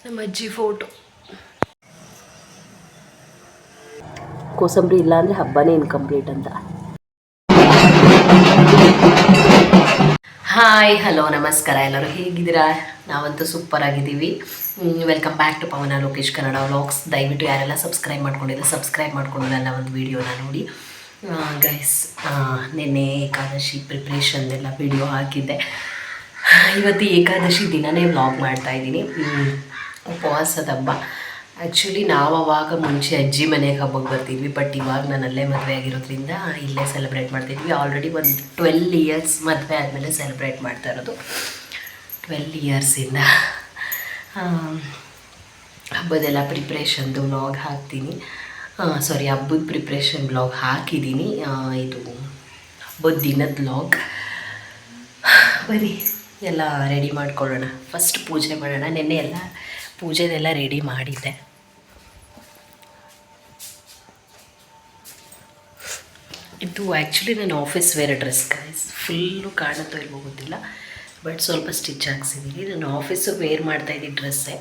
ನಮ್ಮ ಅಜ್ಜಿ ಫೋಟೋ. ಕೋಸಂಬರಿ ಇಲ್ಲ ಅಂದರೆ ಹಬ್ಬನೇ ಇನ್ಕಂಪ್ಲೀಟ್ ಅಂತ. ಹಾಯ್ ಹಲೋ ನಮಸ್ಕಾರ, ಎಲ್ಲರೂ ಹೇಗಿದ್ದೀರಾ? ನಾವಂತೂ ಸೂಪರ್ ಆಗಿದ್ದೀವಿ. Welcome back to Pavana Lokesh Kannada vlogs. ದಯವಿಟ್ಟು ಯಾರೆಲ್ಲ ಸಬ್ಸ್ಕ್ರೈಬ್ ಮಾಡ್ಕೊಂಡಿಲ್ಲ ಸಬ್ಸ್ಕ್ರೈಬ್ ಮಾಡ್ಕೊಂಡು ನನ್ನ ಒಂದು ವೀಡಿಯೋನ ನೋಡಿ ಗೈಸ್. ನಿನ್ನೆ ಏಕಾದಶಿ ಪ್ರಿಪ್ರೇಷನ್ದೆಲ್ಲ ವಿಡಿಯೋ ಹಾಕಿದ್ದೆ. ಇವತ್ತು ಏಕಾದಶಿ ದಿನವೇ ವ್ಲಾಗ್ ಮಾಡ್ತಾಯಿದ್ದೀನಿ. ಉಪವಾಸದ ಹಬ್ಬ. ಆ್ಯಕ್ಚುಲಿ ನಾವು ಅವಾಗ ಮುಂಚೆ ಅಜ್ಜಿ ಮನೆಗೆ ಹಬ್ಬಕ್ಕೆ ಬರ್ತಿದ್ವಿ, ಬಟ್ ಇವಾಗ ನಾನು ಅಲ್ಲೇ ಮದುವೆ ಆಗಿರೋದ್ರಿಂದ ಇಲ್ಲೇ ಸೆಲೆಬ್ರೇಟ್ ಮಾಡ್ತಿದ್ವಿ. ಆಲ್ರೆಡಿ ಒಂದು 12 ಇಯರ್ಸ್ ಮದುವೆ ಆದಮೇಲೆ ಸೆಲೆಬ್ರೇಟ್ ಮಾಡ್ತಾ ಇರೋದು. 12 ಇಯರ್ಸಿಂದ ಹಬ್ಬದೆಲ್ಲ ಪ್ರಿಪ್ರೇಷನ್ದು ವ್ಲಾಗ್ ಹಾಕ್ತೀನಿ. ಹಬ್ಬದ ಪ್ರಿಪ್ರೇಷನ್ ವ್ಲಾಗ್ ಹಾಕಿದ್ದೀನಿ. ಇದು ಹಬ್ಬದ ದಿನದ ವ್ಲಾಗ್. ಬರೀ ಎಲ್ಲ ರೆಡಿ ಮಾಡ್ಕೊಳ್ಳೋಣ. ಫಸ್ಟ್ ಪೂಜೆ ಮಾಡೋಣ. ನೆನ್ನೆ ಎಲ್ಲ ಪೂಜೆದೆಲ್ಲ ರೆಡಿ ಮಾಡಿದ್ದೆ. ಇದು ಆ್ಯಕ್ಚುಲಿ ನನ್ನ office wear dress guys. Full ಕಾಣುತ್ತೋ ಇಲ್ವೋ ಗೊತ್ತಿಲ್ಲ, ಬಟ್ ಸ್ವಲ್ಪ ಸ್ಟಿಚ್ ಹಾಕ್ಸಿದ್ದೀನಿ. ನಾನು ಆಫೀಸು ವೇರ್ ಮಾಡ್ತಾಯಿದ್ದ ಡ್ರೆಸ್ಸೇ.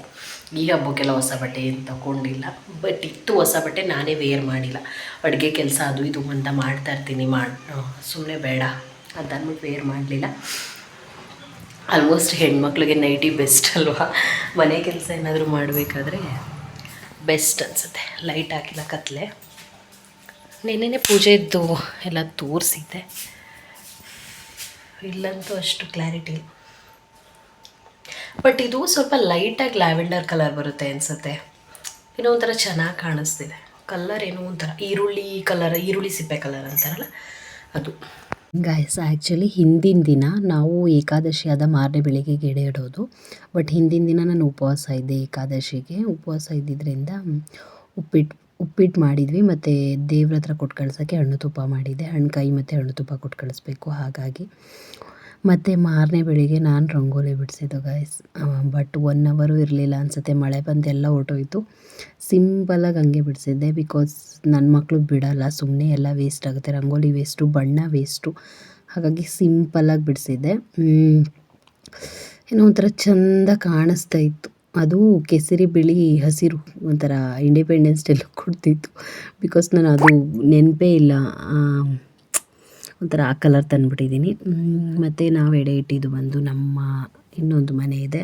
ಈ ಹಬ್ಬಕ್ಕೆಲ್ಲ ಹೊಸ ಬಟ್ಟೆ ಏನು ತಗೊಂಡಿಲ್ಲ, ಬಟ್ ಇತ್ತು ಹೊಸ ಬಟ್ಟೆ, ನಾನೇ ವೇರ್ ಮಾಡಿಲ್ಲ. ಅಡುಗೆ ಕೆಲಸ ಅದು ಇದು ಅಂತ ಮಾಡ್ತಾಯಿರ್ತೀನಿ, ಸುಮ್ಮನೆ ಬೇಡ ಅಂತ ಅಂದ್ಬಿಟ್ಟು ವೇರ್ ಮಾಡಲಿಲ್ಲ. ಆಲ್ಮೋಸ್ಟ್ ಹೆಣ್ಮಕ್ಳಿಗೆ ನೈಟಿ ಬೆಸ್ಟ್ ಅಲ್ವಾ? ಮನೆ ಕೆಲಸ ಏನಾದರೂ ಮಾಡಬೇಕಾದ್ರೆ ಬೆಸ್ಟ್ ಅನಿಸುತ್ತೆ. ಲೈಟ್ ಹಾಕಿಲ್ಲ ಕತ್ಲೆ. ನೆನ್ನೆನೇ ಪೂಜೆದ್ದು ಎಲ್ಲ ತೋರಿಸಿದ್ದೆ, ಇಲ್ಲಂತೂ ಅಷ್ಟು ಕ್ಲಾರಿಟಿ ಇಲ್ಲ. ಬಟ್ ಇದು ಸ್ವಲ್ಪ ಲೈಟಾಗಿ ಲ್ಯಾವೆಂಡರ್ ಕಲರ್ ಬರುತ್ತೆ ಅನಿಸುತ್ತೆ. ಏನೋ ಒಂಥರ ಚೆನ್ನಾಗಿ ಕಾಣಿಸ್ತಿದೆ. ಕಲರ್ ಏನೋ ಒಂಥರ ಈರುಳ್ಳಿ ಸಿಪ್ಪೆ ಕಲರ್ ಅಂತಾರಲ್ಲ ಅದು. ಗಾಯ್ಸ್, ಆ್ಯಕ್ಚುಲಿ ಹಿಂದಿನ ದಿನ ನಾವು ಏಕಾದಶಿ ಆದ ಮಾರನೇ ಬೆಳಿಗ್ಗೆಗೆ ಎಡೆ ಇಡೋದು. ಬಟ್ ಹಿಂದಿನ ದಿನ ನಾನು ಉಪವಾಸ ಇದ್ದೆ. ಏಕಾದಶಿಗೆ ಉಪವಾಸ ಇದ್ದಿದ್ದರಿಂದ ಉಪ್ಪಿಟ್ಟು ಮಾಡಿದ್ವಿ. ಮತ್ತು ದೇವ್ರ ಹತ್ರ ಕೊಟ್ಟು ಕಳ್ಸೋಕ್ಕೆ ಹಣ್ಣು ತುಪ್ಪ ಮಾಡಿದ್ದೆ. ಹಣ್ಣುಕಾಯಿ ಮತ್ತು ಹಣ್ಣು ತುಪ್ಪ ಕೊಟ್ಟು ಕಳಿಸ್ಬೇಕು, ಹಾಗಾಗಿ. ಮತ್ತು ಮಾರನೇ ಬೆಳಿಗ್ಗೆ ನಾನು ರಂಗೋಲಿ ಬಿಡಿಸಿದ್ದು ಗಾಯ್ಸ್. ಬಟ್ 1 ಅವರು ಇರಲಿಲ್ಲ ಅನಿಸುತ್ತೆ, ಮಳೆ ಬಂದು ಎಲ್ಲ ಹೊರ್ಟೋಯ್ತು. ಸಿಂಪಲಾಗಿ ಹಂಗೆ ಬಿಡಿಸಿದ್ದೆ. ಬಿಕಾಸ್ ನನ್ನ ಮಕ್ಕಳು ಬಿಡೋಲ್ಲ, ಸುಮ್ಮನೆ ಎಲ್ಲ ವೇಸ್ಟ್ ಆಗುತ್ತೆ, ರಂಗೋಲಿ ವೇಸ್ಟು, ಬಣ್ಣ ವೇಸ್ಟು. ಹಾಗಾಗಿ ಸಿಂಪಲಾಗಿ ಬಿಡಿಸಿದ್ದೆ. ಏನೋ ಒಂಥರ ಚೆಂದ ಕಾಣಿಸ್ತಾ ಇತ್ತು. ಅದು ಕೇಸರಿ ಬಿಳಿ ಹಸಿರು ಒಂಥರ ಇಂಡಿಪೆಂಡೆನ್ಸ್ ಡೇ ಲುಕ್ ಕೊಡ್ತಿತ್ತು. ಬಿಕಾಸ್ ನಾನು ಅದು ನೆನಪೇ ಇಲ್ಲ, ಒಂಥರ ಆ ಕಲರ್ ತಂದುಬಿಟ್ಟಿದ್ದೀನಿ. ಮತ್ತು ನಾವು ಎಡೆ ಇಟ್ಟಿದ್ದು ಬಂದು ನಮ್ಮ ಇನ್ನೊಂದು ಮನೆ ಇದೆ,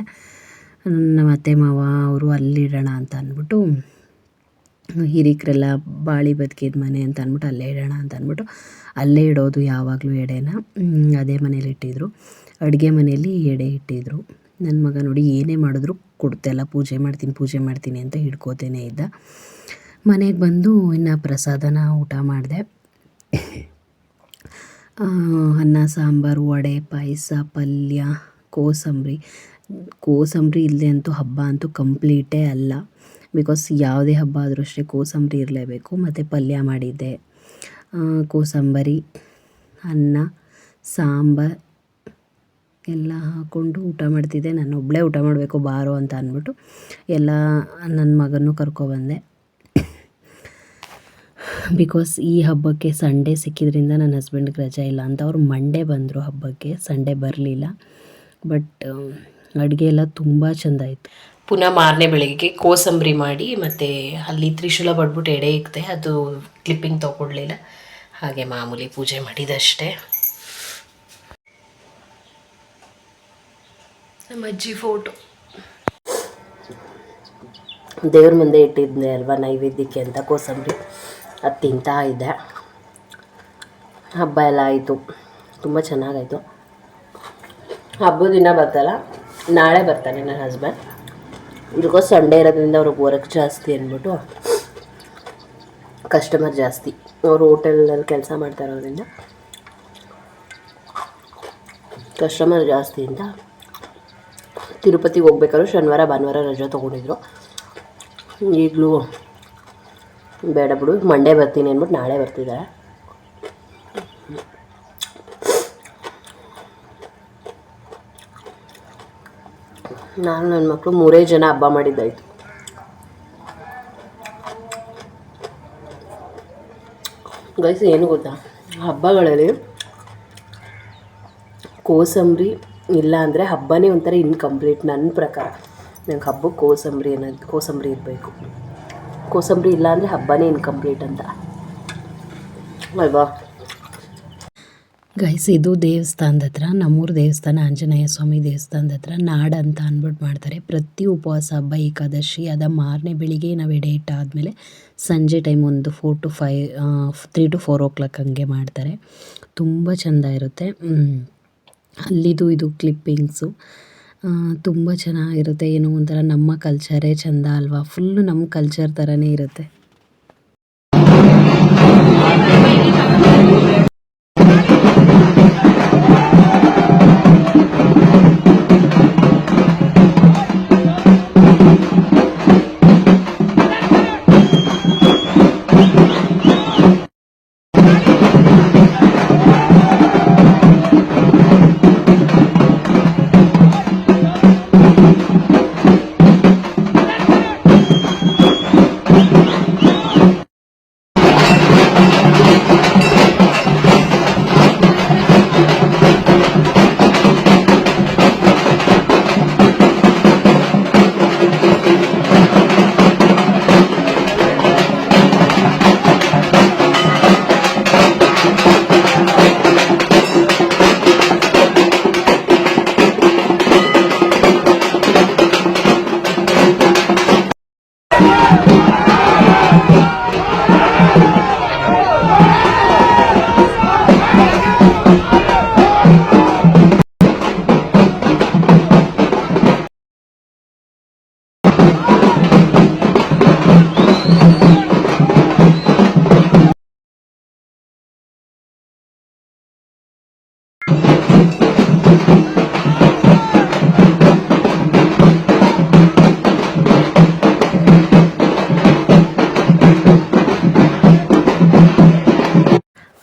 ನಮ್ಮ ಅತ್ತೆ ಮಾವ ಅವರು ಅಲ್ಲಿಡೋಣ ಅಂತ ಅಂದ್ಬಿಟ್ಟು, ಹಿರಿಕರೆಲ್ಲ ಬಾಳಿ ಬದುಕಿದ ಮನೆ ಅಂತ ಅಂದ್ಬಿಟ್ಟು ಅಲ್ಲೇ ಇಡೋಣ ಅಂತ ಅಂದ್ಬಿಟ್ಟು ಅಲ್ಲೇ ಇಡೋದು ಯಾವಾಗಲೂ ಎಡೆನ. ಅದೇ ಮನೇಲಿ ಇಟ್ಟಿದ್ರು. ಅಡುಗೆ ಮನೆಯಲ್ಲಿ ಎಡೆ ಇಟ್ಟಿದ್ರು. ನನ್ನ ಮಗ ನೋಡಿ ಏನೇ ಮಾಡಿದ್ರು ಕೊಡ್ತೆಲ್ಲ, ಪೂಜೆ ಮಾಡ್ತೀನಿ ಅಂತ ಹಿಡ್ಕೋತೇನೆ ಇದ್ದ. ಮನೆಗೆ ಬಂದು ಇನ್ನು ಪ್ರಸಾದನ ಊಟ ಮಾಡಿದೆ. ಅನ್ನ ಸಾಂಬಾರು, ವಡೆ, ಪಾಯಸ, ಪಲ್ಯ, ಕೋಸಂಬರಿ ಇಲ್ಲದೆ ಅಂತೂ ಹಬ್ಬ ಅಂತೂ ಕಂಪ್ಲೀಟೇ ಅಲ್ಲ. ಬಿಕಾಸ್ ಯಾವುದೇ ಹಬ್ಬ ಆದರೂ ಅಷ್ಟೇ ಕೋಸಂಬರಿ ಇರಲೇಬೇಕು. ಮತ್ತು ಪಲ್ಯ ಮಾಡಿದ್ದೆ, ಕೋಸಂಬರಿ, ಅನ್ನ, ಸಾಂಬಾರು ಎಲ್ಲ ಹಾಕ್ಕೊಂಡು ಊಟ ಮಾಡ್ತಿದ್ದೆ. ನಾನು ಒಬ್ಬಳೇ ಊಟ ಮಾಡಬೇಕು ಬಾರೋ ಅಂತ ಅಂದ್ಬಿಟ್ಟು ಎಲ್ಲ ನನ್ನ ಮಗನೂ ಕರ್ಕೊಬಂದೆ. ಬಿಕಾಸ್ ಈ ಹಬ್ಬಕ್ಕೆ ಸಂಡೇ ಸಿಕ್ಕಿದ್ರಿಂದ ನನ್ನ ಹಸ್ಬೆಂಡ್ಗೆ ರಜೆ ಇಲ್ಲ ಅಂತ ಅವ್ರು ಮಂಡೇ ಬಂದರು ಹಬ್ಬಕ್ಕೆ, ಸಂಡೇ ಬರಲಿಲ್ಲ. ಬಟ್ ಅಡುಗೆ ಎಲ್ಲ ತುಂಬ ಚೆಂದ ಇತ್ತು. ಪುನಃ ಮಾರನೇ ಬೆಳಿಗ್ಗೆ ಕೋಸಂಬರಿ ಮಾಡಿ ಮತ್ತು ಅಲ್ಲಿ ತ್ರಿಶೂಲ ಬಡ್ಬಿಟ್ಟು ಎಡೆ ಇಕ್ತೆ, ಅದು ಕ್ಲಿಪ್ಪಿಂಗ್ ತೊಗೊಳ್ಲಿಲ್ಲ. ಹಾಗೆ ಮಾಮೂಲಿ ಪೂಜೆ ಮಾಡಿದಷ್ಟೇ. ನಮ್ಮ ಅಜ್ಜಿ ಫೋಟೋ ದೇವ್ರ ಮುಂದೆ ಇಟ್ಟಿದ್ದೆ ಅಲ್ವಾ ನೈವೇದ್ಯಕ್ಕೆ ಅಂತ ಕೋಸಂಬರಿ, ಅದು ತಿಂತಾ ಇದ್ದೆ. ಹಬ್ಬ ಎಲ್ಲ ಆಯಿತು, ತುಂಬ ಚೆನ್ನಾಗಾಯಿತು. ಹಬ್ಬದ ದಿನ ಬರ್ತಲ್ಲ, ನಾಳೆ ಬರ್ತಾನೆ ನನ್ನ ಹಸ್ಬೆಂಡ್. ಬಿಕಾಸ್ ಸಂಡೇ ಇರೋದ್ರಿಂದ ಅವ್ರಿಗೆ ವರ್ಕ್ ಜಾಸ್ತಿ ಅಂದ್ಬಿಟ್ಟು, ಕಸ್ಟಮರ್ ಜಾಸ್ತಿ, ಅವರು ಹೋಟೆಲಲ್ಲಿ ಕೆಲಸ ಮಾಡ್ತಾ ಇರೋದ್ರಿಂದ ಕಸ್ಟಮರ್ ಜಾಸ್ತಿ ಅಂತ ತಿರುಪತಿಗೆ ಹೋಗ್ಬೇಕಾದ್ರೂ ಶನಿವಾರ ಭಾನುವಾರ ರಜೆ ತೊಗೊಂಡಿದ್ರು. ಈಗಲೂ ಬೇಡ ಬಿಡು ಮಂಡೇ ಬರ್ತೀನಿ ಅಂದ್ಬಿಟ್ಟು ನಾಳೆ ಬರ್ತಿದ್ದಾರೆ. ನಾನು ನನ್ನ ಮಕ್ಕಳು 3 ಜನ ಹಬ್ಬ ಮಾಡಿದ್ದಾಯಿತು. ಗೈಸ್ ಏನು ಗೊತ್ತಾ, ಹಬ್ಬಗಳಲ್ಲಿ ಕೋಸಂಬರಿ ಇಲ್ಲ ಅಂದರೆ ಹಬ್ಬನೇ ಒಂಥರ ಇನ್ಕಂಪ್ಲೀಟ್ ನನ್ನ ಪ್ರಕಾರ. ನಂಗೆ ಹಬ್ಬಕ್ಕೆ ಕೋಸಂಬರಿ ಇರಬೇಕು. ಕೋಸಂಬರಿ ಇಲ್ಲ ಅಂದರೆ ಹಬ್ಬನೇ ಇನ್ಕಂಪ್ಲೀಟ್ ಅಂತ ಅಲ್ವಾ ಗೈಸ್. ಇದು ದೇವಸ್ಥಾನದ ಹತ್ರ, ನಮ್ಮೂರು ದೇವಸ್ಥಾನ ಆಂಜನೇಯ ಸ್ವಾಮಿ ದೇವಸ್ಥಾನದ ಹತ್ರ ನಾಡ ಅಂತ ಅಂದ್ಬಿಟ್ಟು ಮಾಡ್ತಾರೆ. ಪ್ರತಿ ಉಪವಾಸ ಹಬ್ಬ ಏಕಾದಶಿ ಅದ ಮಾರನೇ ಬೆಳಿಗ್ಗೆ ನಾವು ಎಡೆ ಇಟ್ಟಾದಮೇಲೆ ಸಂಜೆ ಟೈಮ್ ಒಂದು 3 to 4 o'clock ಹಂಗೆ ಮಾಡ್ತಾರೆ. ತುಂಬ ಚೆಂದ ಇರುತ್ತೆ. ಅಲ್ಲಿದು ಇದು ಕ್ಲಿಪ್ಪಿಂಗ್ಸು ತುಂಬ ಚೆನ್ನಾಗಿರುತ್ತೆ. ಏನೋ ಒಂಥರ ನಮ್ಮ ಕಲ್ಚರೇ ಚೆಂದ ಅಲ್ವಾ, ಫುಲ್ಲು ನಮ್ಮ ಕಲ್ಚರ್ ಥರನೇ ಇರುತ್ತೆ.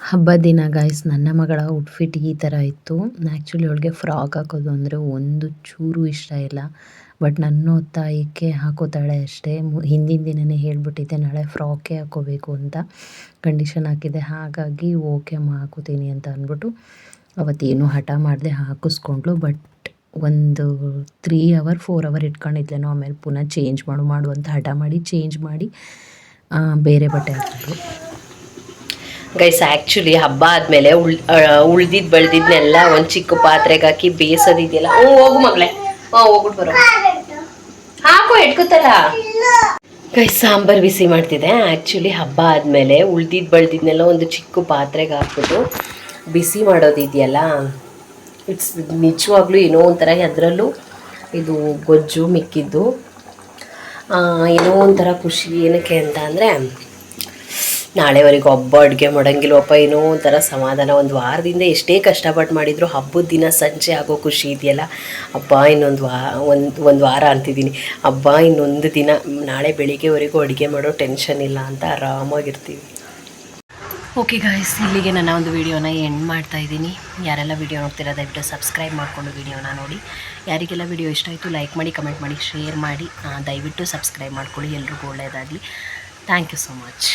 ಹಬ್ಬದ ದಿನ ಗೈಸ್ ನನ್ನ ಮಗಳ ಔಟ್ಫಿಟ್ ಈ ಥರ ಇತ್ತು. ಆ್ಯಕ್ಚುಲಿ ಅವಳಿಗೆ ಫ್ರಾಕ್ ಹಾಕೋದು ಅಂದರೆ ಒಂದು ಚೂರು ಇಷ್ಟ ಇಲ್ಲ. ಬಟ್ ನನ್ನ ಒತ್ತಾಯಕ್ಕೆ ಹಾಕೋತಾಳೆ ಅಷ್ಟೇ. ಹಿಂದಿನ ದಿನವೇ ಹೇಳ್ಬಿಟ್ಟಿದ್ದೆ ನಾಳೆ ಫ್ರಾಕೇ ಹಾಕೋಬೇಕು ಅಂತ ಕಂಡೀಷನ್ ಹಾಕಿದ್ದೆ. ಹಾಗಾಗಿ ಓಕೆ ಹಾಕೋತೀನಿ ಅಂತ ಅಂದ್ಬಿಟ್ಟು ಅವತ್ತೇನು ಹಠ ಮಾಡದೆ ಹಾಕಿಸ್ಕೊಂಡ್ಳು. ಬಟ್ ಒಂದು 3 hour 4 hour ಇಟ್ಕೊಂಡಿದ್ಲೇನೋ. ಆಮೇಲೆ ಪುನಃ ಚೇಂಜ್ ಮಾಡು ಅಂತ ಹಠ ಮಾಡಿ ಚೇಂಜ್ ಮಾಡಿ ಬೇರೆ ಬಟ್ಟೆ ಹಾಕಿದ್ರು. ಗೈಸ್ ಆ್ಯಕ್ಚುಲಿ ಹಬ್ಬ ಆದಮೇಲೆ ಉಳ್ದಿದ್ದು ಬೆಳೆದಿದ್ದನ್ನೆಲ್ಲ ಒಂದು ಚಿಕ್ಕ ಪಾತ್ರೆಗೆ ಹಾಕಿ ಬೇಯಿಸೋದಿದೆಯಲ್ಲ. ಹೋಗು ಮಗಳೇ, ಹೋಗ್ಬಿಟ್ಟು ಬರೋ, ಹಾಕು ಎಟ್ಕೋತಲ್ಲ. ಗೈಸ್ ಸಾಂಬಾರು ಬಿಸಿ ಮಾಡ್ತಿದ್ದೆ. ಆ್ಯಕ್ಚುಲಿ ಹಬ್ಬ ಆದಮೇಲೆ ಉಳ್ದಿದ್ದು ಬೆಳೆದಿದ್ದನ್ನೆಲ್ಲ ಒಂದು ಚಿಕ್ಕ ಪಾತ್ರೆಗೆ ಹಾಕ್ಬಿಟ್ಟು ಬಿಸಿ ಮಾಡೋದಿದೆಯಲ್ಲ, ಇಟ್ಸ್ ನಿಜವಾಗ್ಲೂ ಏನೋ ಒಂಥರ. ಅದರಲ್ಲೂ ಇದು ಗೊಜ್ಜು ಮಿಕ್ಕಿದ್ದು ಏನೋ ಒಂಥರ ಖುಷಿ. ಏನಕ್ಕೆ ಅಂತ ಅಂದರೆ ನಾಳೆವರೆಗೂ ಹಬ್ಬ ಅಡುಗೆ ಮಾಡೋಂಗಿಲ್ವಪ್ಪ, ಏನೋ ಒಂಥರ ಸಮಾಧಾನ. ಒಂದು ವಾರದಿಂದ ಎಷ್ಟೇ ಕಷ್ಟಪಟ್ಟು ಮಾಡಿದ್ರು ಹಬ್ಬದ ದಿನ ಸಂಜೆ ಆಗೋ ಖುಷಿ ಇದೆಯಲ್ಲ, ಹಬ್ಬ ಒಂದು ವಾರ ಅಂತಿದ್ದೀನಿ, ಹಬ್ಬ ಇನ್ನೊಂದು ದಿನ, ನಾಳೆ ಬೆಳಿಗ್ಗೆವರೆಗೂ ಅಡುಗೆ ಮಾಡೋ ಟೆನ್ಷನ್ ಇಲ್ಲ ಅಂತ ಆರಾಮಾಗಿರ್ತೀವಿ. ಓಕೆ ಗಾಯ್ಸ್, ಇಲ್ಲಿಗೆ ನನ್ನ ಒಂದು ವೀಡಿಯೋನ ಎಂಡ್ ಮಾಡ್ತಾ ಇದ್ದೀನಿ. ಯಾರೆಲ್ಲ ವೀಡಿಯೋ ನೋಡ್ತೀರಾ ದಯವಿಟ್ಟು ಸಬ್ಸ್ಕ್ರೈಬ್ ಮಾಡಿಕೊಂಡು ವೀಡಿಯೋನ ನೋಡಿ. ಯಾರಿಗೆಲ್ಲ ವೀಡಿಯೋ ಇಷ್ಟ ಆಯಿತು ಲೈಕ್ ಮಾಡಿ, ಕಮೆಂಟ್ ಮಾಡಿ, ಶೇರ್ ಮಾಡಿ. ದಯವಿಟ್ಟು ಸಬ್ಸ್ಕ್ರೈಬ್ ಮಾಡ್ಕೊಳ್ಳಿ. ಎಲ್ರಿಗೂ ಒಳ್ಳೆಯದಾಗಲಿ. Thank you so much.